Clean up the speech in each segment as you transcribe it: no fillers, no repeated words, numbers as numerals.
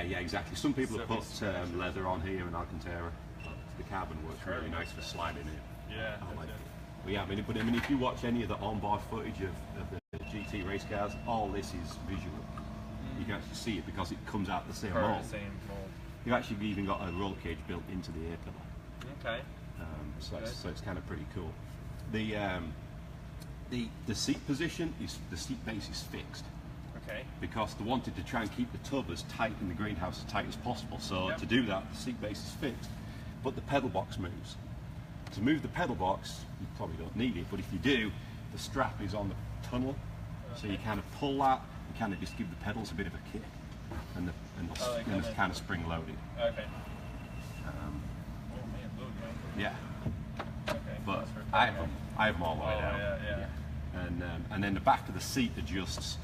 yeah, exactly. Some people So have put leather on here and Alcantara. The carbon works really nice for sliding in. Yeah. But yeah, I mean, if you watch any of the onboard footage of the GT race cars, all this is visual. You can actually see it because it comes out the same mold. You've actually even got a roll cage built into the air pillar. Okay. So it's kind of pretty cool. The seat position is, the seat base is fixed. Okay. Because they wanted to try and keep the tub as tight in the greenhouse as tight as possible. So to do that, the seat base is fixed, but the pedal box moves. To move the pedal box, you probably don't need it, but if you do, the strap is on the tunnel, so you kind of pull that and kind of just give the pedals a bit of a kick, and it's kind of spring loaded. Okay. Yeah. Okay. But I have them all the way down. Yeah. And then the back of the seat adjusts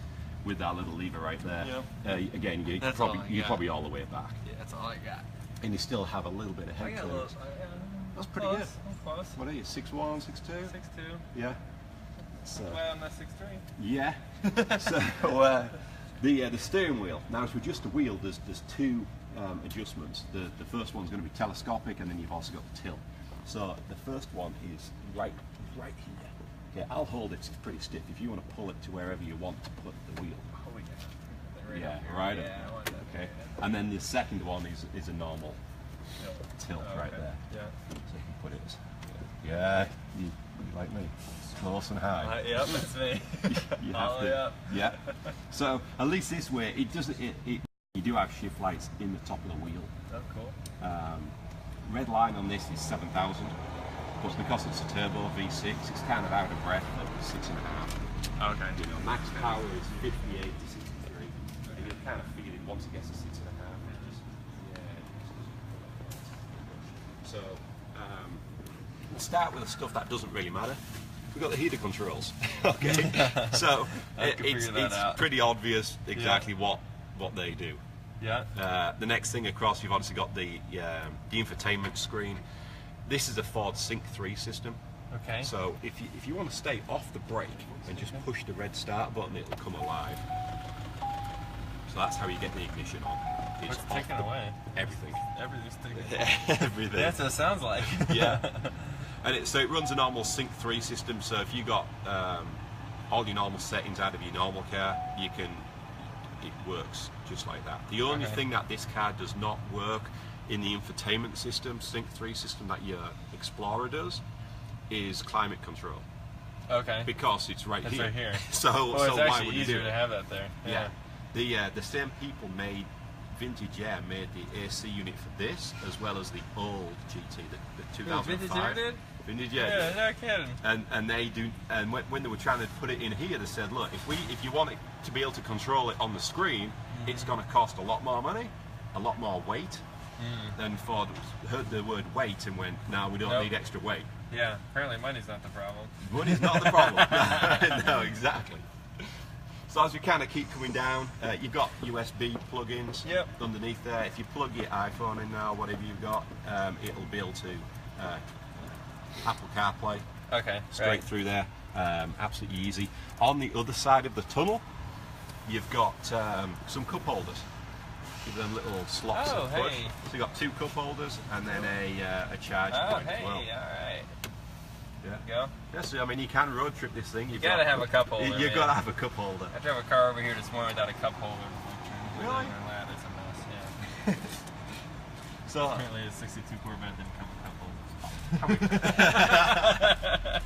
with that little lever right there. Yeah. Again, you're probably all the way back. Yeah, that's all I got. And you still have a little bit of head clearance. That's pretty good. Close. What are you, 6'1", 6'2"? 6'2". Yeah. So, well, I'm not 6'3". Yeah. So the steering wheel. Now, if with just a wheel, there's two adjustments. The first one's going to be telescopic, and then you've also got the tilt. So the first one is right here. Okay, I'll hold it. It's pretty stiff. If you want to pull it to wherever you want to put the wheel. Oh, yeah. Right. Yeah, I want that. Okay. And then the second one is a normal tilt right there. Yeah. So you can put it as, yeah, you like me, close and high. Yep, that's me. You have to. Yeah. So at least this way, it doesn't. You do have shift lights in the top of the wheel. Oh, cool. Red line on this is 7,000, but because it's a turbo V6, it's kind of out of breath at 6.5. Okay. You know, max power is 58 to 63, and you'll kind of feel it once it gets to 6.5. So we'll start with the stuff that doesn't really matter. We've got the heater controls. Okay, so it's pretty obvious exactly what they do. Yeah. The next thing across, you've obviously got the infotainment screen. This is a Ford Sync 3 system. Okay. So if you want to stay off the brake and just push the red start button, it'll come alive. So that's how you get the ignition on. What's taken away? Everything. Everything's taken. Everything. That's what it sounds like. Yeah. And so it runs a normal Sync 3 system. So if you got all your normal settings out of your normal car, it works just like that. The only thing that this car does not work in the infotainment system, Sync 3 system that your Explorer does, is climate control. Okay. Because it's right here. Right here. So it's why actually would you easier do to it? have that there. Yeah. The same people made Vintage Air made the AC unit for this, as well as the old GT, the 2005. Vintage Air did? Vintage Air did. Yeah, no kidding. And they do. And when they were trying to put it in here, they said, look, if you want it to be able to control it on the screen, it's going to cost a lot more money, a lot more weight. Then Ford heard the word weight and went, no, we don't need extra weight. Yeah, apparently money's not the problem. Money's not the problem. No, exactly. So as we kind of keep coming down, you've got USB plugins underneath there. If you plug your iPhone in now, whatever you've got, it'll be able to Apple CarPlay straight through there. Absolutely easy. On the other side of the tunnel, you've got some cup holders. Give them little slots of push. Hey. So you've got two cup holders and then a charge point as well. Alright. Yeah. Go. Yeah, so I mean, you can road trip this thing. You gotta have a cup holder. You've got to have a cup holder. I drove a car over here this morning without a cup holder. Really? It's a mess, yeah. So apparently a 62 Corvette didn't come with cup holders.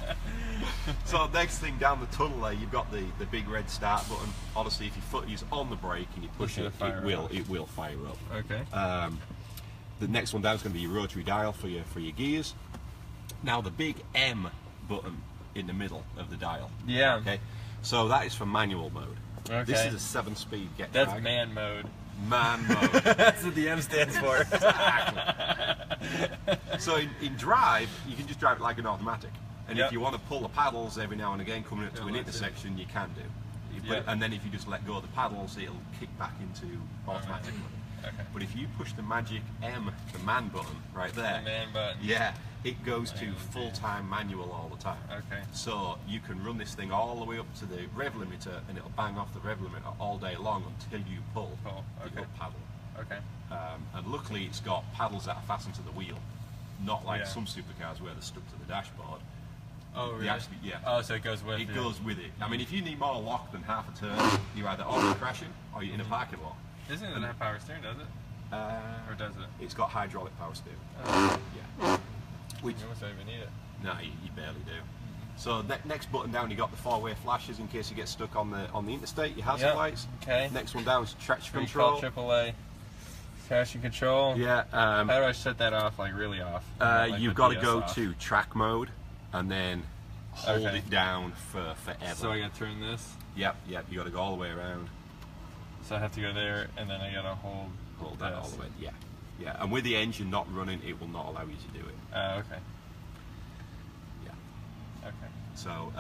So next thing down the tunnel there, you've got the big red start button. Obviously, if your foot is on the brake and you push it, it will fire up. Okay. The next one down is going to be your rotary dial for your gears. Now the big M button in the middle of the dial. Yeah. Okay. So that is for manual mode. Okay. This is a 7-speed get That's drag. man mode. Man mode. That's what the M stands for. Exactly. So in drive, you can just drive it like an automatic. And if you want to pull the paddles every now and again coming up to an intersection, you can do. You put it, and then if you just let go of the paddles, it'll kick back into automatic mode. Okay. But if you push the magic M, the man button, right there, The man button. yeah, it goes to full-time manual all the time. Okay. So you can run this thing all the way up to the rev limiter, and it'll bang off the rev limiter all day long until you pull the up paddle. Okay. And luckily it's got paddles that are fastened to the wheel, not like some supercars where they're stuck to the dashboard. Oh, really? Actually, yeah. Oh, so it goes with it. It goes with it. I mean, if you need more lock than half a turn, you're either already crashing or you're in a parking lot. Doesn't it have power steering, does it? Or does it? It's got hydraulic power steering. Yeah. Which You almost don't even need it. no, you barely do. So next button down, you got the four-way flashes in case you get stuck on the interstate. Your hazard lights. Okay. Next one down is traction Control. control. AAA. Traction control. Yeah. How do I shut that off? Like really off? Not like You've the got to DS go off. to track mode and then hold Okay. it down for forever. So I got to turn this. Yep. You got to go all the way around. So I have to go there, and then I got to hold That all the way. Yeah. And with the engine not running, it will not allow you to do it. Okay. Yeah. Okay. So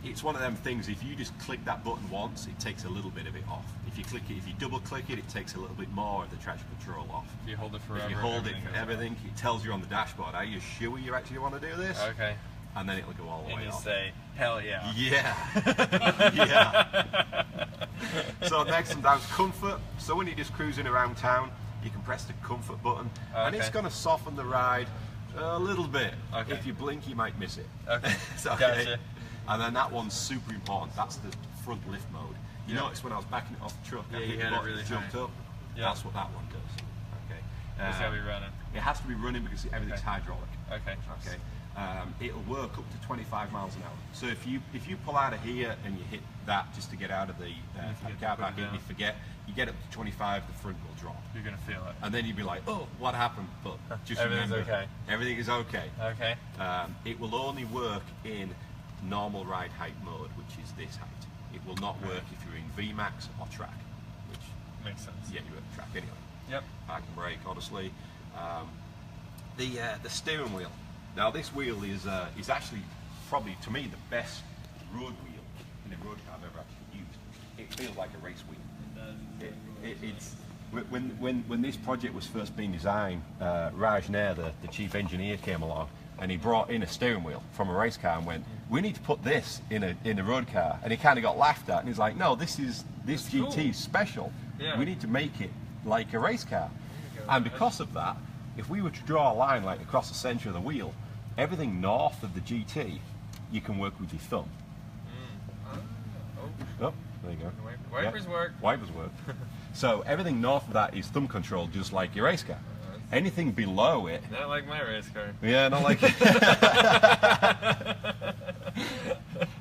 it's one of them things. If you just click that button once, it takes a little bit of it off. If you double click it, it takes a little bit more of the traction control off. If you hold it forever. If you hold it everything for goes everything, it tells you on the dashboard, are you sure you actually want to do this? off. Okay. And then it'll go all the And way you off. say, hell yeah. Yeah. Yeah. So next one down is comfort. So when you're just cruising around town, you can press the comfort button, and it's going to soften the ride a little bit. Okay. If you blink, you might miss it. Okay. So, Gotcha. And then that one's super important. That's the front lift mode. You Yeah. notice when I was backing it off the truck, I Yeah, hit you the had it button, really jumped high. up. Yeah. That's what that one does. Okay. It's got to be running. It has to be running because everything's Okay. hydraulic. Okay. Okay. It'll work up to 25 miles an hour. So if you pull out of here and you hit that just to get out of the forget to car put park it and you down. forget, you get up to 25, the front will drop. You're going to feel it. And then you'd be like, oh, what happened? But just Everything's remember, okay. everything is okay. Okay. It will only work in normal ride height mode, which is this height. It will not work if you're in VMAX or track, which Makes sense. yeah, you're at track anyway. Yep. Park and brake, honestly. The steering wheel. Now this wheel is actually probably to me the best road wheel in a road car I've ever actually used. It feels like a race wheel. It's when this project was first being designed, Raj Nair, the chief engineer, came along and he brought in a steering wheel from a race car and went, "We need to put this in a road car." And he kind of got laughed at, and he's like, "No, this GT cool. is special. Yeah. We need to make it like a race car." And because of that, if we were to draw a line like across the centre of the wheel, everything north of the GT, you can work with your thumb. Oh, there you go. Wipers work. Wipers work. So everything north of that is thumb control, just like your race car. Anything below it, Not like my race car. yeah, not like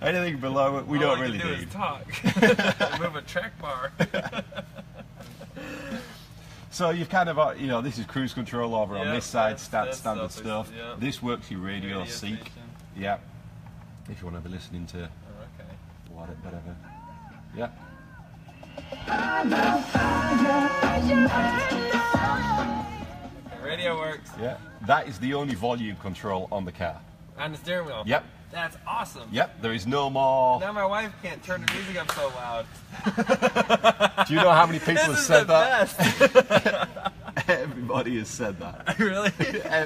anything below it, we don't really do need. is talk. Move a track bar. So you've kind of, this is cruise control over on Yeah, this side, that's standard stuff stuff. is- yeah. This works your radio, seek. station. Yeah. If you want to be listening to Oh, okay. whatever. Yeah. The radio works. Yeah. That is the only volume control on the car. On the steering wheel. Yep. That's awesome. Yep. There is no more. Now my wife can't turn the music up so loud. Do you know how many people have This is said the that? best. Everybody has said that. Really?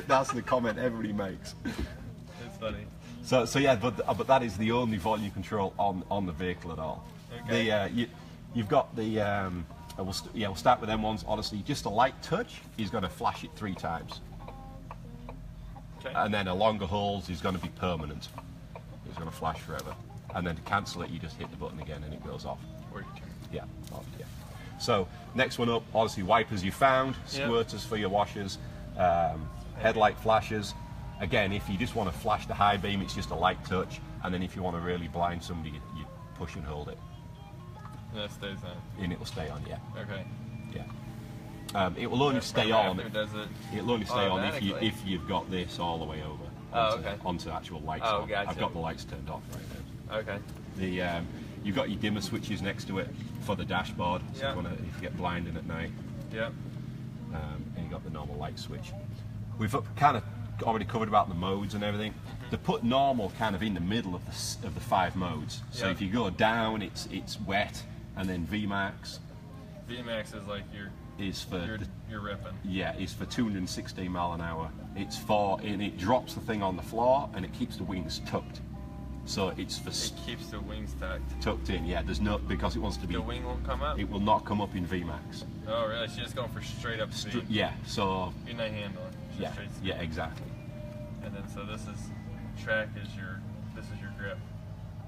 That's the comment everybody makes. It's funny. So yeah, but that is the only volume control on the vehicle at all. Okay. You've got the we'll start with them ones. Honestly, just a light touch, he's going to flash it 3 times, Okay. and then a longer hold is going to be permanent. It's going to flash forever, and then to cancel it, you just hit the button again and it goes off. Or you turn. Yeah, yeah. So next one up, obviously wipers you found, Yep. squirters for your washers, headlight flashers. Again, if you just want to flash the high beam, it's just a light touch, and then if you want to really blind somebody, you push and hold it, That stays on. and it will stay on. Yeah, Okay. yeah. It will only stay on. After does it. It'll only stay on automatically. if you've got this all the way over. Oh, okay. Onto actual lights. Oh, on. gotcha. I've got the lights turned off right now. Okay. You've got your dimmer switches next to it for the dashboard. So Yeah. if you get blinded at night. Yep. And you've got the normal light switch. We've kind of already covered about the modes and everything. They put normal kind of in the middle of the 5 modes. So Yeah. if you go down, it's wet, and then VMAX VMAX is like is for you're ripping. is for 216 mile an hour. And it drops the thing on the floor and it keeps the wings tucked. So it's for It keeps the wings tucked in. Yeah, there's no, because it wants to be. The wing won't come up? It will not come up in VMAX. Oh, really? So you're just going for straight up speed? Yeah, so. You're not handling. Yeah, yeah, exactly. And then so this is track is your grip.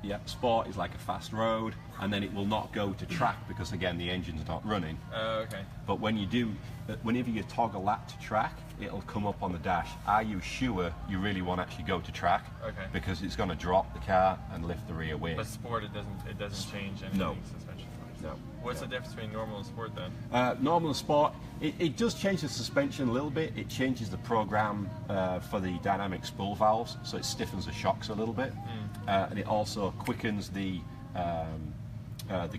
Yeah, sport is like a fast road, and then it will not go to track because again the engine's not running. Oh, okay. But when you do, whenever you toggle that to track, it'll come up on the dash. Are you sure you really want to actually go to track? Okay. Because it's going to drop the car and lift the rear wing. But sport, it doesn't change anything. No. Suspension wise. No. What's No. the difference between normal and sport then? Normal and sport, it does change the suspension a little bit. It changes the program for the dynamic spool valves, so it stiffens the shocks a little bit, and it also quickens the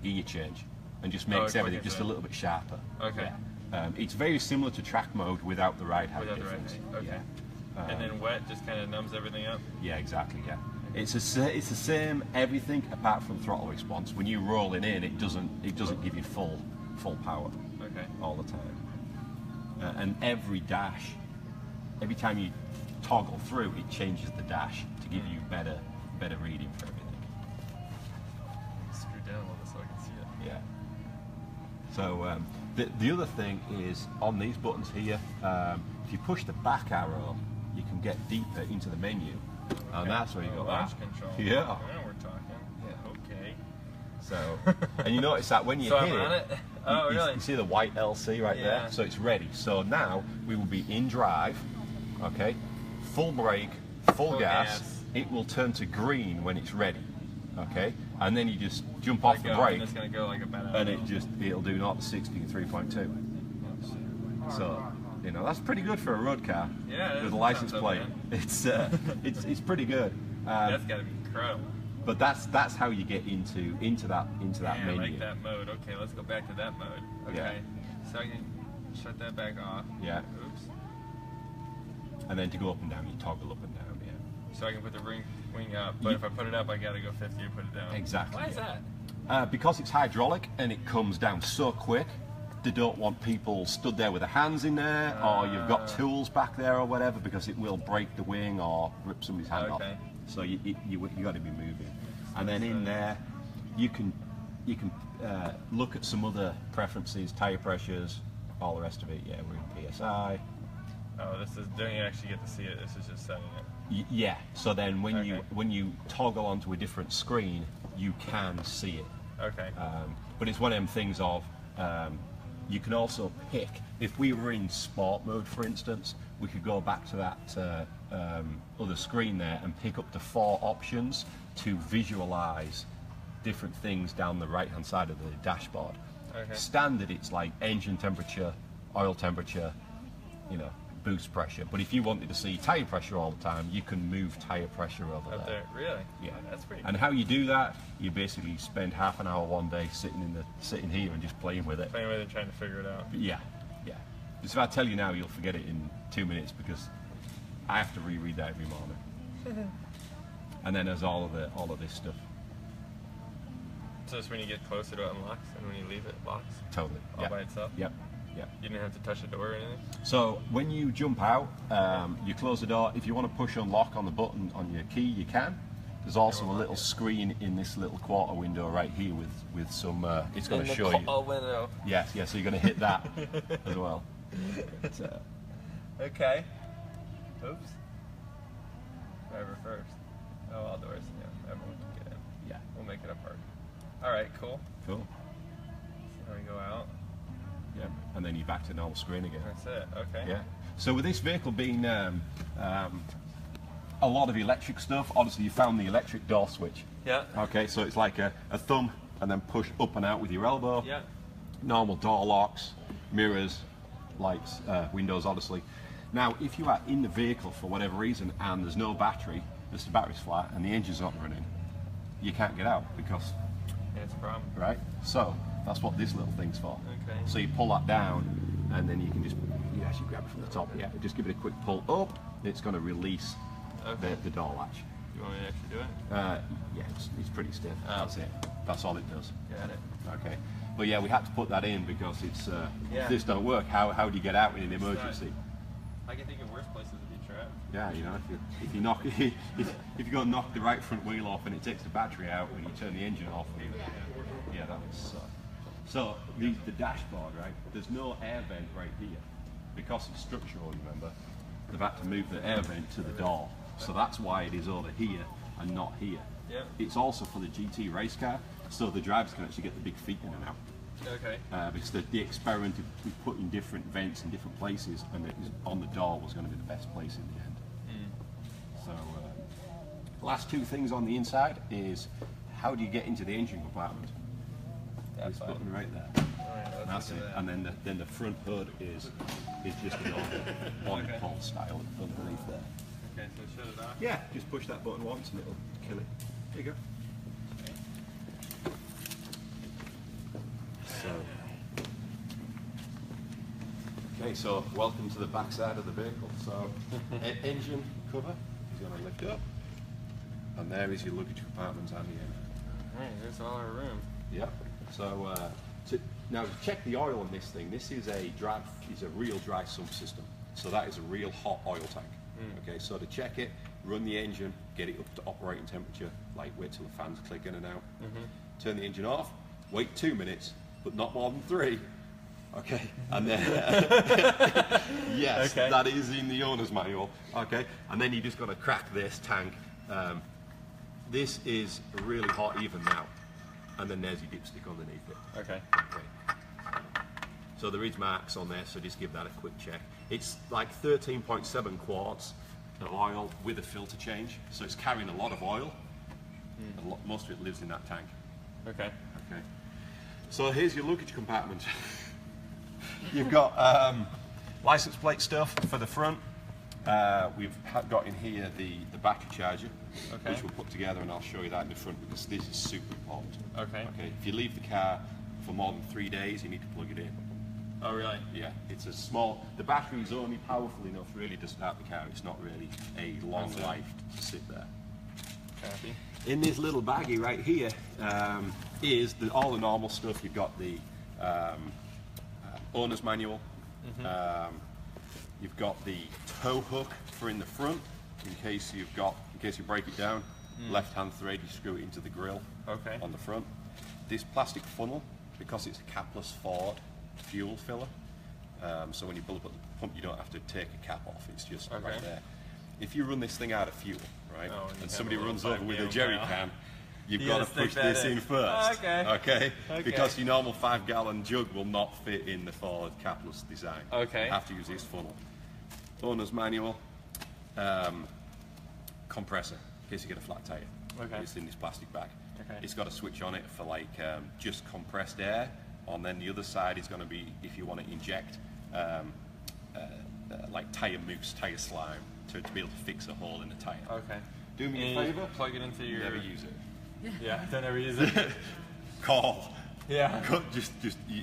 gear change and just makes everything just a little bit sharper. Okay. Yeah. It's very similar to track mode without the ride height difference. Okay. Yeah. And then wet just kind of numbs everything up? Yeah, exactly, yeah. It's the same everything apart from throttle response. When you roll it in, it doesn't give you full power. Okay. All the time. And every dash, every time you toggle through, it changes the dash to give you better reading for everything. Screw down a little bit so I can see it. Yeah. So the other thing is on these buttons here, if you push the back arrow, you can get deeper into the menu. And that's where you go. Launch control. Yeah. Now we're talking. Yeah. Okay. So, and you notice that when you so hit I'm on it. Oh, really? You see the white LC right there? So it's ready. So now we will be in drive, okay? Full brake, full gas. It will turn to green when it's ready, okay? And then you just jump off the brake. And it's going to go like a bad and it'll do 0 to 60 in 3.2. So, you know, that's pretty good for a road car. Yeah, with a license plate. It's pretty good. That's got to be incredible. But that's how you get into that I menu. like that mode. Okay, let's go back to that mode. Okay. Yeah. So I can shut that back off. Yeah. Oops. And then to go up and down, you toggle up and down. Yeah. So I can put the wing up, but if I put it up, I got to go 50 to put it down. Exactly. Why is yeah. that? Because it's hydraulic and it comes down so quick. They don't want people stood there with their hands in there, or you've got tools back there or whatever, because it will break the wing or rip somebody's hand off. So you got to be moving. And then in there, you can look at some other preferences, tire pressures, all the rest of it. Yeah, we're in PSI. Oh, this is, don't you actually get to see it? This is just setting it. Yeah. So then when you toggle onto a different screen, you can see it. Okay. But it's one of them things of. You can also pick, if we were in sport mode for instance, we could go back to that other screen there and pick up to 4 options to visualize different things down the right hand side of the dashboard. Okay. Standard, it's like engine temperature, oil temperature, you know, boost pressure. But if you wanted to see tire pressure all the time, you can move tire pressure over Up there. Really? Yeah. Oh, that's pretty And cool. how you do that, you basically spend half an hour one day sitting here and just playing with it. Playing with it, trying to figure it out. But yeah. Just if I tell you now, you'll forget it in 2 minutes because I have to reread that every morning. And then there's all of this stuff. So it's when you get closer to it unlocks, and when you leave it locks? Totally. All by itself? Yep. You didn't have to touch the door or anything? So when you jump out, you close the door. If you want to push unlock on the button on your key, you can. There's also a little screen in this little quarter window right here with some. It's going to show you. Window. Yes. So you're going to hit that as well. Okay. Oops. Driver first. Oh, outdoors. Yeah, everyone can get in. Yeah. We'll make it a park. All right. Cool. Cool. So we go out. Yeah. And then you're back to normal screen again. That's it. Okay. Yeah. So with this vehicle being a lot of electric stuff, obviously you found the electric door switch. Yeah. Okay, so it's like a thumb and then push up and out with your elbow. Yeah. Normal door locks, mirrors, lights, windows obviously. Now if you are in the vehicle for whatever reason and there's no battery, the battery's flat and the engine's not running, you can't get out because... Yeah, it's a problem. Right? So that's what this little thing's for. Okay. So you pull that down and then you can just actually grab it from the top. Yeah, just give it a quick pull up. It's going to release the door latch. You want me to actually do it? Yeah, it's pretty stiff. That's it. That's all it does. Got it. Okay. But yeah, we had to put that in because it's if this don't work, how do you get out in an emergency? I can think of worse places to be trapped. Yeah, you know, if you knock if you go and knock the right front wheel off and it takes the battery out when you turn the engine off, yeah, that would suck. So the dashboard, right? There's no air vent right here because it's structural. Remember, they've had to move the air vent to the door, so that's why it is over here and not here. Yep. It's also for the GT race car, so the drivers can actually get the big feet in and out. Okay. Because the experiment of putting different vents in different places, and it was on the door was going to be the best place in the end. So, last two things on the inside is how do you get into the engine compartment? This button right there. Alright, That's it. And then the front hood is just an on pull style underneath there. Okay, so shut it off. Yeah, just push that button once and it'll kill it. There you go. Okay, so welcome to the back side of the vehicle. So engine cover is going to lift up, and there is your luggage compartment and the engine. Alright, there's all our room. Yep. So now to check the oil on this thing, this is a real dry sump system. So that is a real hot oil tank. Okay, so to check it, run the engine, get it up to operating temperature, like wait till the fans click in and out. Turn the engine off, wait 2 minutes, but not more than 3. Okay, and then yes, that is in the owner's manual. Okay, and then you just got to crack this tank. This is really hot even now, and then there's your dipstick underneath it. Okay. So there is marks on there, so just give that a quick check. It's like 13.7 quarts of oil with a filter change, so it's carrying a lot of oil. And most of it lives in that tank. Okay. Okay. So here's your luggage compartment. You've got license plate stuff for the front. We've got in here the battery charger, which we'll put together, and I'll show you that in the front because this is super important. Okay. If you leave the car for more than 3 days, you need to plug it in. Oh really? Yeah. It's a small. The battery is only powerful enough really to start the car. It's not really a long life to sit there. Copy. In this little baggie right here is all the normal stuff. You've got the owner's manual. You've got the tow hook for in the front in case you break it down. Left-hand thread, you screw it into the grill on the front. This plastic funnel, because it's a capless Ford fuel filler, so when you build up the pump, you don't have to take a cap off. It's just right there. If you run this thing out of fuel, right, and somebody runs over with a jerry can, you've got to push this in first. Okay. Because your normal 5-gallon jug will not fit in the Ford capless design. You have to use this funnel. Owner's manual, compressor, in case you get a flat tire. It's in this plastic bag. It's got a switch on it for like just compressed air, and then the other side is going to be if you want to inject like tire mousse, tire slime to be able to fix a hole in the tire. Do me a favour. Plug it into your. Never use it. Yeah, don't ever use it. Call. Yeah.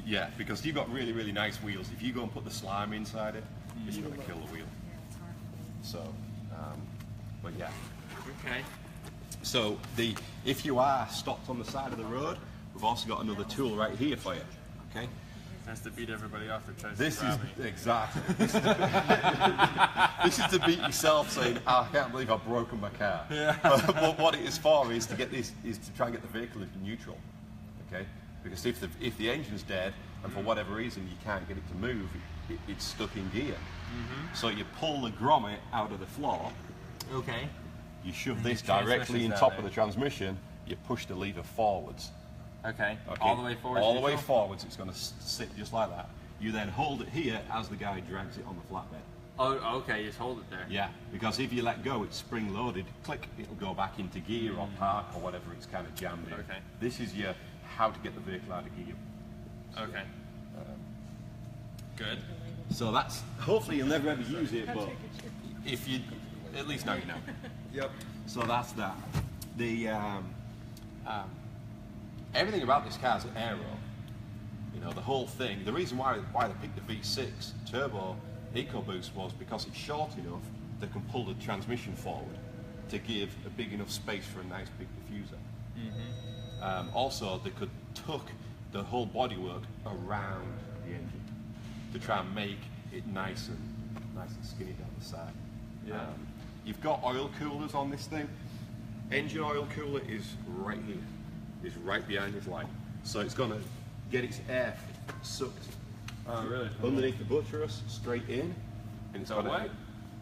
Yeah, because you've got really, really nice wheels. If you go and put the slime inside it, it's going to kill the wheel. So, but yeah. So if you are stopped on the side of the road, we've also got another tool right here for you. Okay. That's to beat everybody off that tries this to grab is exactly. This is to beat yourself saying, oh, I can't believe I've broken my car. But what it is for is to get this is to try and get the vehicle into neutral. Okay. Because if the engine's dead and for whatever reason you can't get it to move, it's stuck in gear. So you pull the grommet out of the floor. You shove this directly in top of the transmission. You push the lever forwards. All the way forwards. All the way forwards. It's going to sit just like that. You then hold it here as the guy drags it on the flatbed. Oh, okay. You just hold it there. Yeah, because if you let go, it's spring loaded. Click, it'll go back into gear or park or whatever it's kind of jammed in. This is your how to get the vehicle out of gear. Good. So that's hopefully you'll never ever use it, but if you at least now you know. So that's that. The everything about this car is aero. You know, the whole thing. The reason why they picked the V6 turbo EcoBoost was because it's short enough that can pull the transmission forward to give a big enough space for a nice big diffuser. Also, they could tuck the whole bodywork around the engine to try and make it nice and skinny down the side. Yeah. You've got oil coolers on this thing. Engine oil cooler is right here. Is right behind this light. So it's going to get its air sucked underneath the buttress, straight in. And it's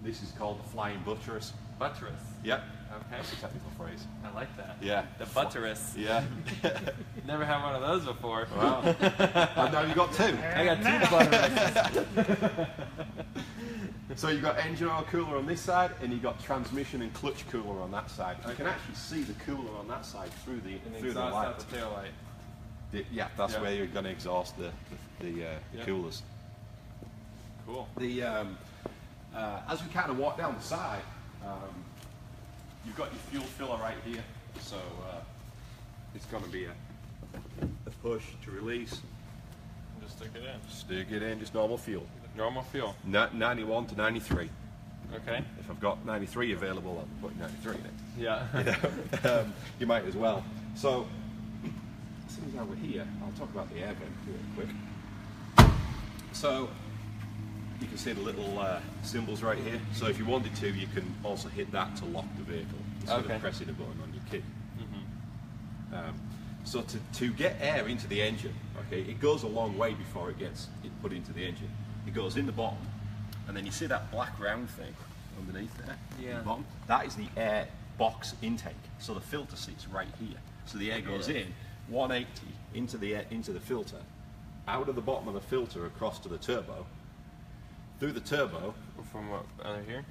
this is called the flying buttress. Buttress? Yep. Okay. That's a technical phrase. I like that. Yeah. The buttress. Yeah. Never had one of those before. Wow. And now you got two. I got two butteresses. So you've got engine oil cooler on this side, and you've got transmission and clutch cooler on that side. You can actually see the cooler on that side through the light. Out the tail light. Yeah, that's where you're going to exhaust the coolers. Cool. As we kind of walk down the side, you've got your fuel filler right here. So it's going to be a push to release. Just stick it in. Stick it in, just normal fuel. Normal fuel. 91 to 93. Okay. If I've got 93 available, I'll put 93 in it. Yeah. You might as well. So, as soon as we're here, I'll talk about the air vent real quick. So, you can see the little symbols right here. So if you wanted to, you can also hit that to lock the vehicle instead of pressing a button on your kit. So to get air into the engine, okay, it goes a long way before it gets put into the engine. It goes in the bottom, and then you see that black round thing underneath there, the bottom? That is the air box intake. So the filter sits right here. So the air goes in 180 into the filter, out of the bottom of the filter across to the turbo, through the turbo. From what, under here?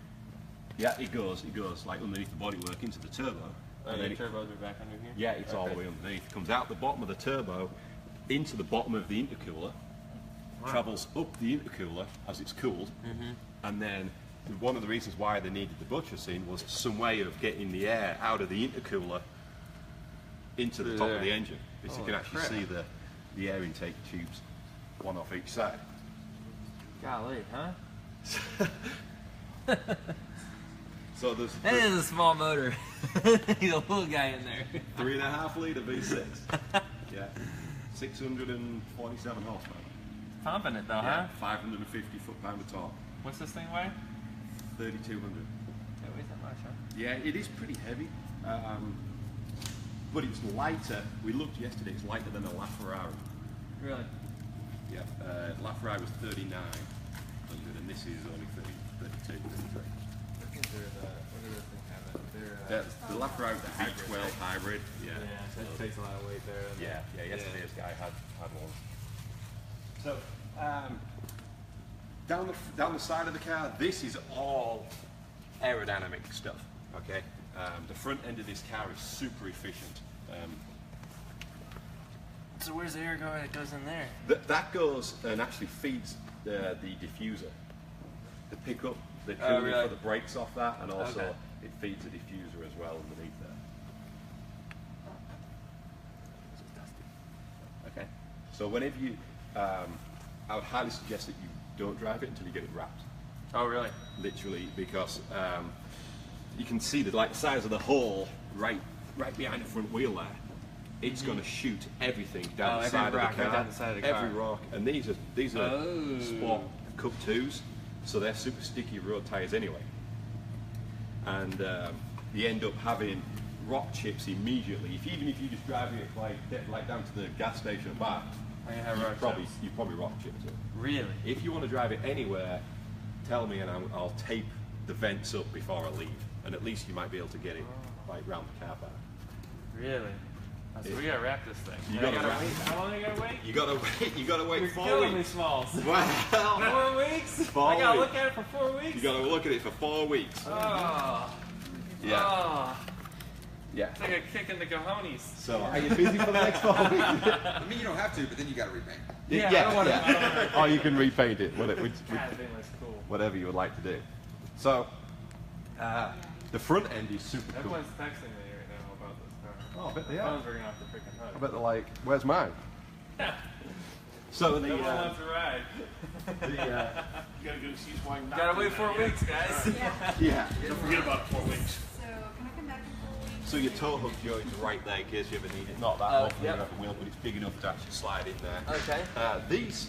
Yeah, it goes like underneath the bodywork into the turbo. And then the turbos are back under here? Yeah, it's all the way underneath. It comes out the bottom of the turbo into the bottom of the intercooler, travels up the intercooler as it's cooled, and then one of the reasons why they needed the buttressing was some way of getting the air out of the intercooler into the top of the engine, because you can actually see the air intake tubes, one off each side. Golly, huh? So this That is a small motor. He's a little guy in there. 3.5 liter V6. Yeah, 647 horsepower. Pumping it though, Yeah, huh? 550 foot-pound of torque. What's this thing weigh? 3,200. It weighs that much, huh? Yeah, it is pretty heavy, but it's lighter. We looked yesterday. It's lighter than a LaFerrari. Really? Yeah, LaFerrari was 3900, and this is only 32, 33. The LaFerrari was a H12 hybrid. Yeah, that takes a lot of weight there. Yeah, yesterday's guy had one. So, down the side of the car, this is all aerodynamic stuff. Okay, the front end of this car is super efficient. So where's the air going? It goes in there. That goes and actually feeds the diffuser. The pickup, the cooling really? for the brakes off that, and also Okay. it feeds the diffuser as well underneath there. Okay, so whenever you, I would highly suggest that you don't drive it until you get it wrapped. Oh, really? Literally, because you can see the size of the hole right behind the front wheel there. It's going to shoot everything down the side of the car. Right down the side of the car. Every rock, and these are Sport Cup 2s, so they're super sticky road tyres anyway. And you end up having rock chips immediately. Even if you just drive it like down to the gas station and back, you probably rock chips it. Really? If you want to drive it anywhere, tell me and I'll tape the vents up before I leave, and at least you might be able to get it round the car park. Really? So we gotta wrap this thing. You gotta wrap wait. How long do you gotta wait? You gotta wait You're 4 killing weeks. me, Smalls. Well, 4 weeks? 4 I gotta weeks. look at it for 4 weeks? You gotta look at it for 4 weeks. Oh. Yeah. Oh. Yeah. It's like a kick in the cojones. So are you busy for the next 4 weeks? I mean, you don't have to, but then you got to repaint. Yeah, I don't wanna Or you can repaint it, God, that thing looks cool. whatever you would like to do. So the front end is super cool. Everyone's texting me right now about this car. Oh, I bet they The are. phone's ringing off the freaking hook. I bet they're like, where's mine? So the No one wants to ride. You gotta go to see why not. Gotta wait 4 weeks, guys. yeah. Don't forget about it, 4 weeks. So can I come back in 4 weeks? So your tow hook joint is right there in case you ever need it. Not that Oh, off the yep. wheel, but it's big enough to actually slide in there. Okay. These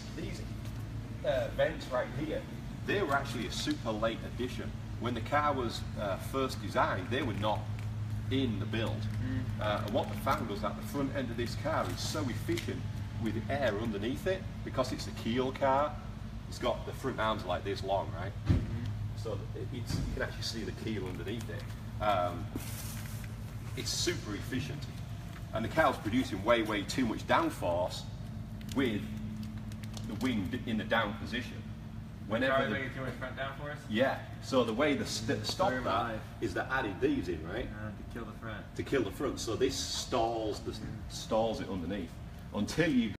vents right here, they were actually a super late addition. when the car was first designed, they were not in the build. And what they found was that the front end of this car is so efficient with air underneath it, because it's a keel car. It's got the front arms like this long, right? So you can actually see the keel underneath it. It's super efficient. And the car's producing way too much downforce with the wing in the down position. Whenever they making too much front downforce? Yeah. So the way to stop that alive. is they added these in, right? To kill the front. To kill the front. So this stalls it underneath until you